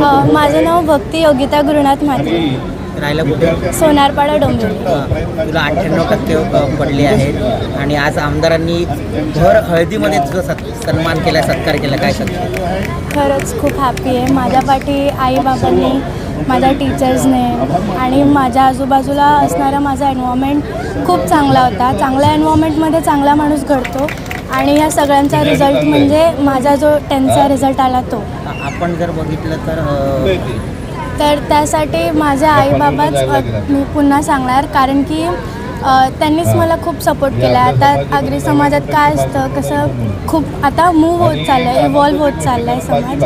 माझं नाव भक्ती योगिता गुरुनाथ म्हात्रे, राहायला कुठे? सोनारपाडा डोंबिवली. तुला 98% पडले आहेत आणि आज आमदारांनी भर हळदीमध्ये तुझा सन्मान केला, सत्कार केला, काय सांगते? खरंच खूप हॅपी आहे. माझ्या पाठी आईबाबांनी, माझ्या टीचर्सने आणि माझ्या आजूबाजूला असणारा माझा एन्व्हायरमेंट खूप चांगला होता. चांगल्या एन्व्हायरमेंटमध्ये चांगला माणूस घडतो आणि ह्या सगळ्यांचा रिझल्ट म्हणजे माझा जो 10th रिझल्ट आला तो. आपण जर बघितलं तर त्यासाठी माझ्या आईबाबाच मी पुन्हा सांगणार, कारण की त्यांनीच मला खूप सपोर्ट केला. आता आगरी समाजात काय असतं, कसं खूप आता मूव्ह होत चाललं आहे, इव्हॉल्व्ह होत चाललं आहे समाज,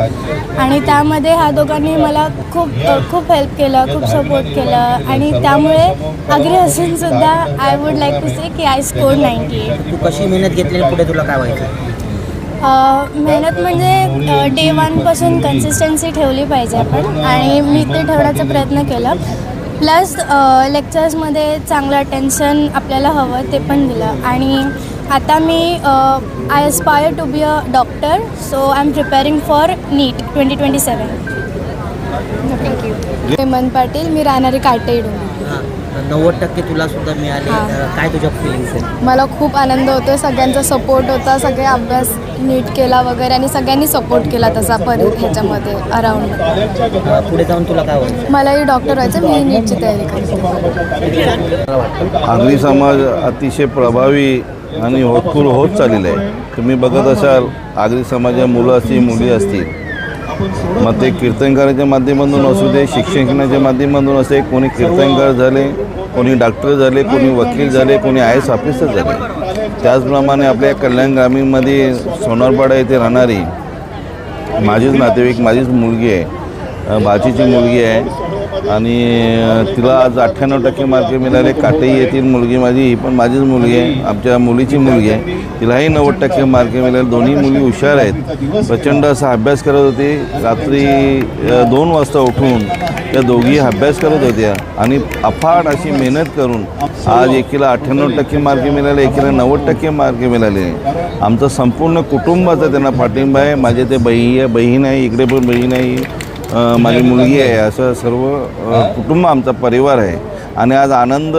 आणि त्यामध्ये ह्या दोघांनी मला खूप हेल्प केलं, खूप सपोर्ट केलं आणि त्यामुळे आगरी असूनसुद्धा आय वूड लाईक टू से की आय स्कोर 98. तू कशी मेहनत घेतली, पुढे तुला काय व्हायचं? मेहनत म्हणजे डे 1 पासून कन्सिस्टन्सी ठेवली पाहिजे आपण, आणि मी ते ठेवण्याचा प्रयत्न केला. प्लस लेक्चर्समध्ये चांगलं अटेन्शन आपल्याला हवं ते पण दिलं. आणि आता मी I aspire to be a doctor, so I am preparing for NEET 2027. Thank you. Hemant Patil, मी राहणारी काटे डोंबिवली. 90% तुला सुद्धा मिळाले, काय तुझ्या फिलिंग्स आहेत? मला खूप आनंद होतो, सगळ्यांचा सपोर्ट होता, सगळे अभ्यास नीट केला वगैरे आणि सगळ्यांनी सपोर्ट केला तसा ह्याच्यामध्ये अराउंड. पुढे जाऊन तुला काय व्हायचं? मलाही डॉक्टर व्हायचं, मी नीटची तयारी करते. आगरी समाज अतिशय प्रभावी आणि होतफुल होत चाललेला आहे. तुम्ही बघत असाल, आगरी समाजाच्या मुलं असतील, मुली असतील, मग ते कीर्तनकाराच्या माध्यमातून असू दे, शिक्षणाच्या माध्यमातून असे, कोणी कीर्तनकार झाले, कोणी डॉक्टर झाले, कोणी वकील झाले, कोणी IAS ऑफिसर झाले. त्याचप्रमाणे आपल्या कल्याण ग्रामीणमध्ये सोनारपाडा येथे राहणारी माझीच नातेवाईक, माझीच मुलगी आहे, भाचीची मुलगी आहे, आणि तिला आज 98% मार्क मिळाले. काटेही येथील मुलगी माझी, ही पण माझीच मुलगी आहे, आमच्या मुलीची मुलगी आहे, तिलाही 90% मार्क मिळाले. दोन्ही मुली हुशार आहेत, प्रचंड असा अभ्यास करत होती. रात्री 2 वाजता उठून त्या दोघी अभ्यास करत होत्या आणि अफाट अशी मेहनत करून आज एकीला 98% मार्क मिळाले, एकीला 90% मार्क मिळाले. आमचं संपूर्ण कुटुंबाचा त्यांना पाठिंबा आहे. माझे ते बहीण आहे, इकडे पण बहीण आहे, माझी मुलगी आहे, असं सर्व कुटुंब आमचा परिवार आहे. आणि आज आनंद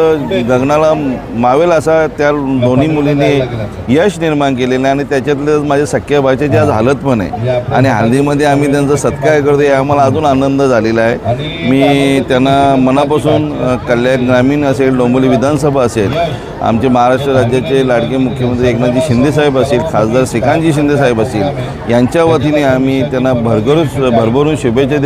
गगनाला मावेल असा त्या दोन्ही मुलींनी यश निर्माण केलेलं आहे. आणि त्याच्यातले माझ्या सख्या भाच्याची आज हालत पण आहे, आणि हल्दीमध्ये आम्ही त्यांचा सत्कार करतो, आहे आम्हाला अजून आनंद झालेला आहे. मी त्यांना मनापासून कल्याण ग्रामीण असेल, डोंबिवली विधानसभा असेल, आमचे महाराष्ट्र राज्याचे लाडके मुख्यमंत्री एकनाथजी शिंदेसाहेब असतील, खासदार श्रीकांतजी शिंदेसाहेब असतील, यांच्या वतीने आम्ही त्यांना भरभरून शुभेच्छा